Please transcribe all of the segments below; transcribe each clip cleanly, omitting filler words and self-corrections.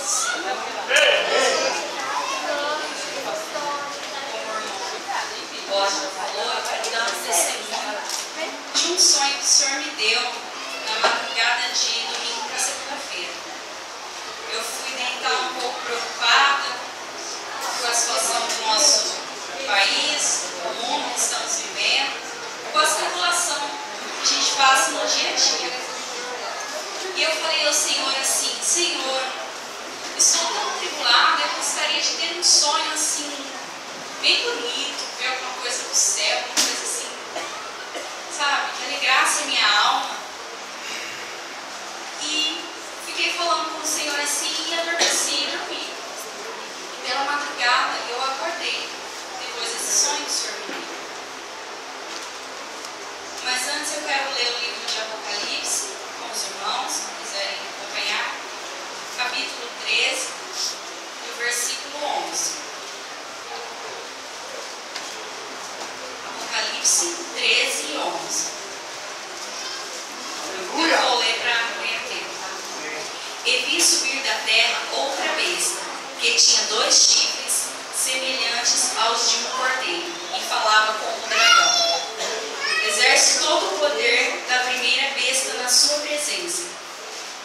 de um sonho que o Senhor me deu na madrugada de domingo para segunda-feira. Eu fui deitar um pouco preocupada com a situação do nosso país, do mundo que estamos vivendo, com a tribulação que a gente passa no dia a dia. E eu falei ao Senhor assim: Senhor, estou tão tribulada, eu gostaria de ter um sonho assim, bem bonito, ver alguma coisa do céu, alguma coisa assim, sabe, que alegrasse a minha alma. E fiquei falando com o Senhor assim e adormeci e dormi. E pela madrugada eu acordei, depois desse sonho que o Senhor me deu. Mas antes eu quero ler o livro de Apocalipse com os irmãos, se quiserem acompanhar, capítulo 13, do versículo 11. Apocalipse 13 e 11. Eu vou ler para ganhar tempo, tá? E vi subir da terra outra besta, que tinha 2 chifres semelhantes aos de um cordeiro, e falava como um dragão. Exerce todo o poder da primeira besta na sua presença,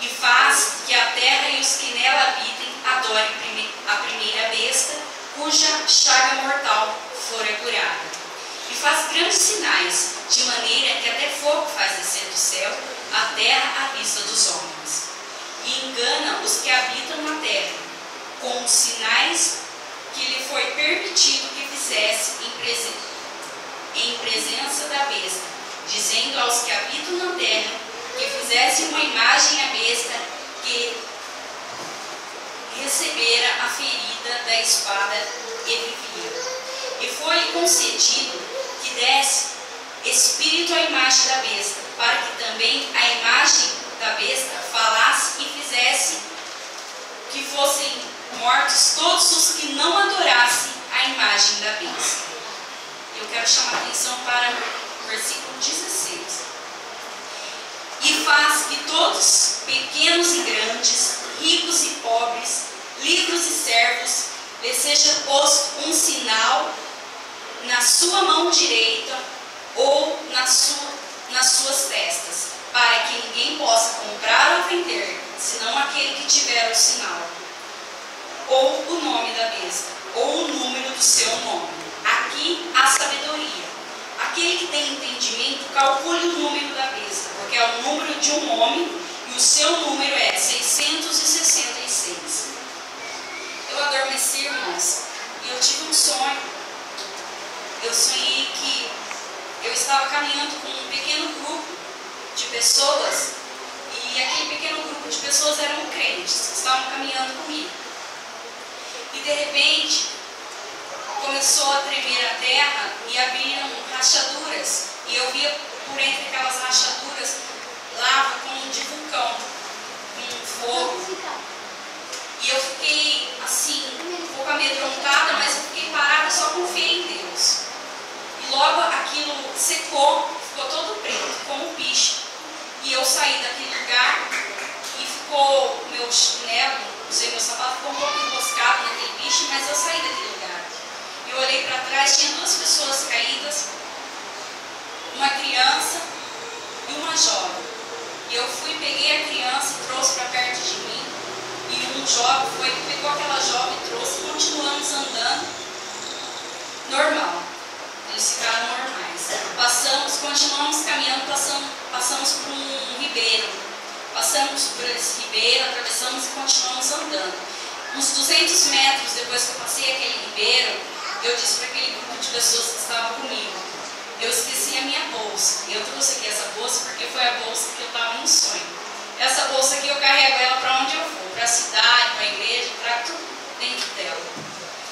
e faz que a terra e os que nela habitem adorem a primeira besta, cuja chaga mortal fora curada. E faz grandes sinais, de maneira que até fogo faz descer do céu a terra à vista dos homens. E engana os que habitam na terra, com os sinais que lhe foi permitido que fizesse em presença da besta, dizendo aos que habitam na terra que fizesse uma imagem à besta que recebera a ferida da espada e vivia. E foi-lhe concedido que desse espírito à imagem da besta, para que também a imagem da besta falasse e fizesse que fossem mortos todos os que não adorassem a imagem da besta. Eu quero chamar a atenção para o versículo 16. E faz que todos, pequenos e grandes, ricos e pobres, livres e servos, lhe seja posto um sinal na sua mão direita ou nas suas testas, para que ninguém possa comprar ou vender, senão aquele que tiver o sinal, ou o nome da besta, ou o número do seu nome. Aqui há sabedoria. Aquele que tem entendimento, calcule o número da besta, porque é o número de um homem, e o seu número é 666. Eu adormeci, irmãos, e eu tive um sonho. Eu sonhei que eu estava caminhando com um pequeno grupo de pessoas, e aquele pequeno grupo de pessoas eram crentes que estavam caminhando comigo. E de repente começou a tremer a terra e abriram rachaduras, e eu via por entre aquelas rachaduras lava como de vulcão, com fogo. E eu fiquei assim, um pouco amedrontada, mas eu fiquei parada, só confiei em Deus. E logo aquilo secou, ficou todo preto, como um bicho. E eu saí daquele lugar e ficou o meu chinelo, não sei, meu sapato ficou um pouco emboscado naquele bicho, mas eu saí daquele lugar. Eu olhei para trás, tinha 2 pessoas caídas, uma criança e uma jovem. E eu fui, peguei a criança e trouxe para perto de mim. E um jovem foi, pegou aquela jovem e trouxe, e continuamos andando normal. Eles ficaram normais. Continuamos caminhando, passamos por um ribeiro. Passamos por esse ribeiro, atravessamos e continuamos andando. Uns 200 metros depois que eu passei aquele ribeiro, eu disse para aquele grupo de pessoas que estavam comigo: eu esqueci a minha bolsa. E eu trouxe aqui essa bolsa porque foi a bolsa que eu estava no sonho. Essa bolsa aqui eu carrego ela para onde eu vou, para a cidade, para a igreja, para tudo dentro dela.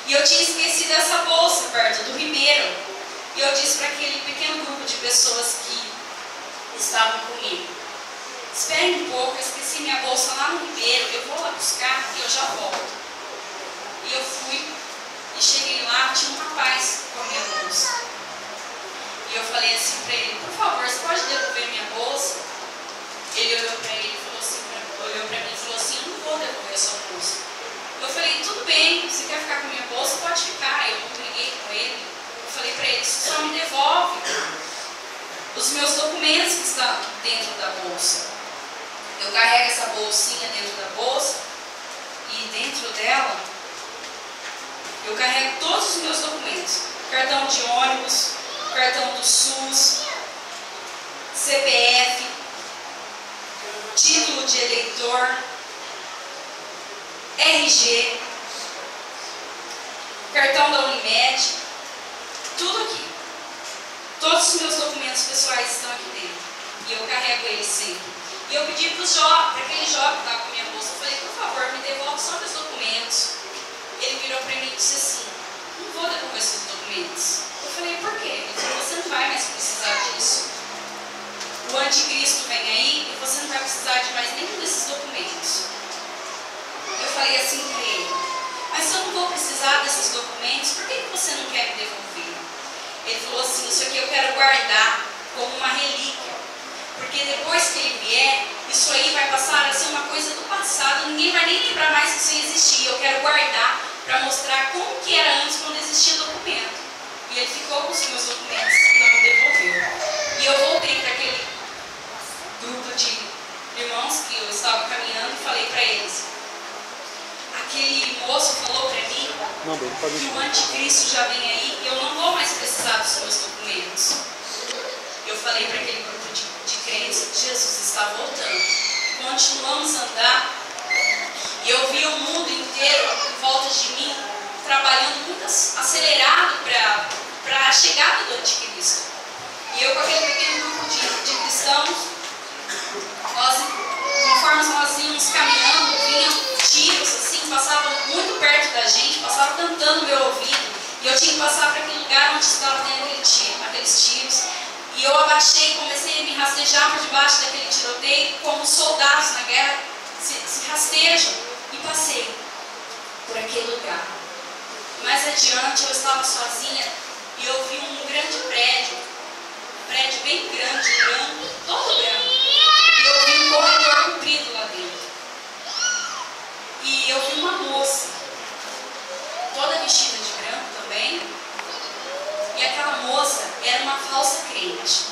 E eu tinha esquecido essa bolsa perto do ribeiro. E eu disse para aquele pequeno grupo de pessoas que estavam comigo: espere um pouco, eu esqueci minha bolsa lá no ribeiro, eu vou lá buscar e eu já volto. E eu fui e cheguei lá, tinha um rapaz com a minha bolsa. E eu falei assim para ele: por favor, você pode devolver minha bolsa? Ele olhou para ele e falou assim, olhou para mim e falou assim: eu não vou devolver a sua bolsa. dentro da bolsa. Eu carrego essa bolsinha dentro da bolsa e dentro dela eu carrego todos os meus documentos. Cartão de ônibus, cartão do SUS, CPF, título de eleitor, RG, cartão da Unimed, tudo aqui. Todos os meus documentos pessoais estão aqui dentro. E eu carrego eles sempre. E eu pedi para aquele jovem que estava com a minha bolsa, eu falei, por favor, me devolve só meus documentos. Ele virou para mim e disse assim, não vou devolver seus documentos. Eu falei, por quê? Ele falou, você não vai mais precisar disso. O anticristo vem aí e você não vai precisar de mais nenhum desses documentos. Eu falei assim para ele, mas se eu não vou precisar desses documentos, por que você não quer me devolver? Ele falou assim, isso aqui eu quero guardar como uma relíquia, porque depois que ele vier, isso aí vai passar a ser uma coisa do passado, ninguém vai nem lembrar mais que isso existia. Eu quero guardar para mostrar como que era antes, quando existia documento. E ele ficou com os meus documentos e não me devolveu. E eu voltei para aquele grupo de irmãos que eu estava caminhando e falei para eles, aquele moço falou para mim que o anticristo já vem aí e eu não vou mais precisar dos meus documentos. Eu falei para aquele grupo de crentes que Jesus está voltando. Continuamos a andar e eu vi o mundo inteiro em volta de mim trabalhando muito acelerado para a chegada do anticristo. E eu com aquele pequeno grupo de cristãos, conforme nós íamos caminhando, vinham tiros assim, passavam muito perto da gente, passavam cantando no meu ouvido, e eu tinha que passar para aquele lugar onde estava tendo aqueles tiros. E eu abaixei e comecei a me rastejar por debaixo daquele tiroteio, como soldados na guerra se rastejam, e passei por aquele lugar. Mais adiante eu estava sozinha e eu vi um grande prédio bem grande, branco, todo branco. E eu vi um corredor comprido lá dentro. E eu vi uma moça, toda vestida de branco também. E aquela moça era uma falsa crente.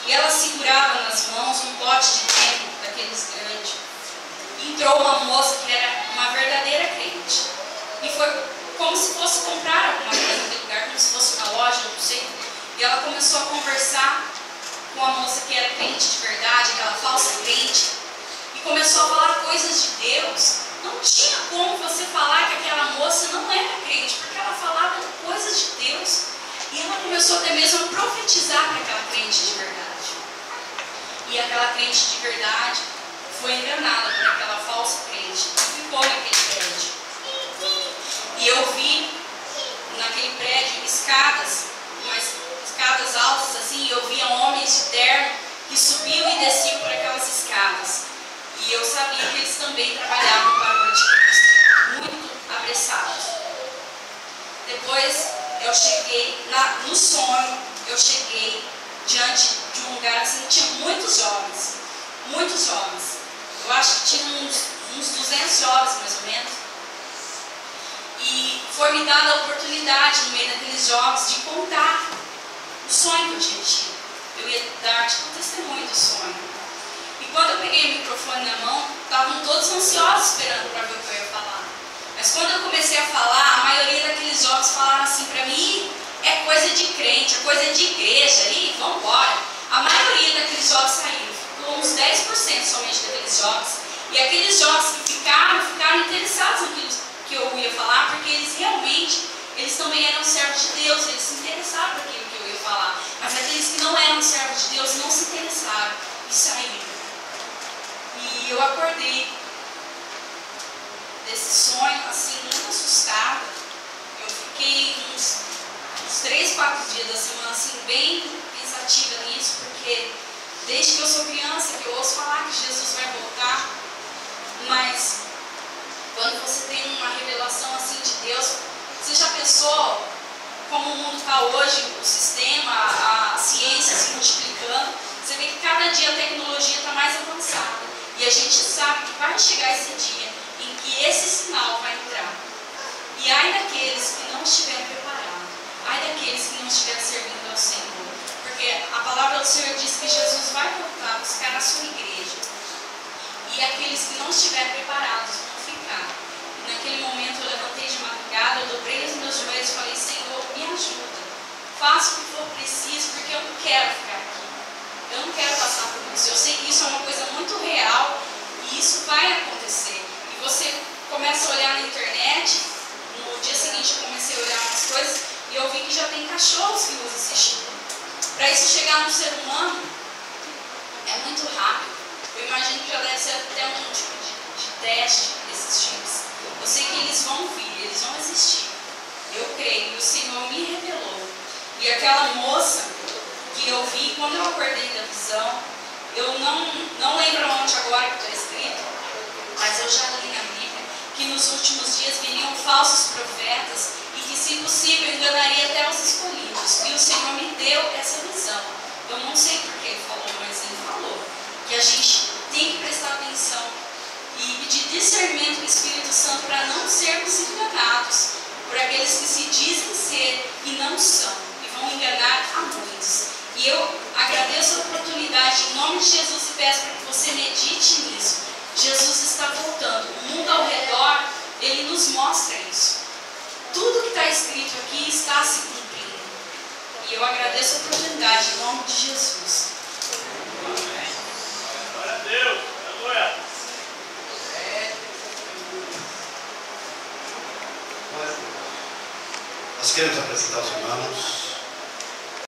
E ela segurava nas mãos um pote de tempo daqueles grandes. E entrou uma moça que era uma verdadeira crente. E foi como se fosse comprar alguma coisa naquele lugar, como se fosse uma loja, não sei. E ela começou a conversar com a moça que era crente de verdade, aquela falsa crente. E começou a falar coisas de Deus. Não tinha como você falar que aquela moça não era crente, porque ela falava coisas de Deus. E ela começou até mesmo a profetizar para aquela crente de verdade. E aquela crente de verdade foi enganada por aquela falsa crente e ficou naquele prédio. E eu vi naquele prédio escadas, mas escadas altas assim, e eu via homens de terno que subiam e desciam por aquelas escadas. E eu sabia que eles também trabalhavam para o anticristo, muito apressados. Depois eu cheguei, no sonho, eu cheguei diante de um lugar assim, tinha muitos jovens. Eu acho que tinha uns 200 jovens mais ou menos. E foi-me dada a oportunidade, no meio daqueles jovens, de contar o sonho que eu tinha tido. Eu ia dar tipo um testemunho do sonho. E quando eu peguei o microfone na mão, estavam todos ansiosos esperando para ver o que eu ia falar. Mas quando eu comecei a falar, a maioria daqueles jovens falaram assim para mim, é coisa de crente, é coisa de igreja, e vamos embora. A maioria daqueles jovens saíram, ficou uns 10% somente daqueles jovens. E aqueles jovens que ficaram interessados naquilo que eu ia falar, porque eles também eram servos de Deus, eles se interessaram por aquilo que eu ia falar. Mas aqueles que não eram servos de Deus não se interessaram e saíram. E eu acordei desse sonho, assim, muito assustada. Eu fiquei uns 3, 4 dias da semana, assim, bem pensativa nisso, porque desde que eu sou criança, que eu ouço falar que Jesus vai voltar, mas quando você tem uma revelação assim de Deus, você já pensou como o mundo está hoje, o sistema, a ciência se multiplicando? Você vê que cada dia a tecnologia está mais avançada. E a gente sabe que vai chegar esse dia em que esse sinal vai entrar. E ai daqueles que não estiverem preparados, ai daqueles que não estiverem servindo ao Senhor. Porque a palavra do Senhor diz que Jesus vai voltar buscar estiver preparados, vão ficar. E naquele momento eu levantei de madrugada, eu dobrei os meus joelhos e falei, Senhor, me ajuda. Faça o que for preciso, porque eu não quero ficar aqui. Eu não quero passar por isso. Eu sei que isso é uma coisa muito real e isso vai acontecer. E você começa a olhar na internet, no dia seguinte eu comecei a olhar umas coisas e eu vi que já tem cachorros que usam esse chip. Para isso chegar no ser humano, é muito rápido. Eu imagino que já deve ser até um tipo de teste desses chips. Eu sei que eles vão vir, eles vão existir. Eu creio, e o Senhor me revelou. E aquela moça que eu vi quando eu acordei da visão, eu não lembro onde agora que está escrito, mas eu já li na Bíblia, que nos últimos dias viriam falsos profetas e que, se possível, enganaria até os escolhidos. E o Senhor me deu essa visão. Eu não sei por que ele falou, mas ele falou que a gente tem que prestar atenção e pedir discernimento do Espírito Santo para não sermos enganados por aqueles que se dizem ser e não são, e vão enganar a muitos. E eu agradeço a oportunidade em nome de Jesus e peço para que você medite nisso. Jesus está voltando. O mundo ao redor, ele nos mostra isso. Tudo que está escrito aqui está se cumprindo. E eu agradeço a oportunidade em nome de Jesus. Glória a Deus. Aleluia. Nós queremos apresentar os irmãos.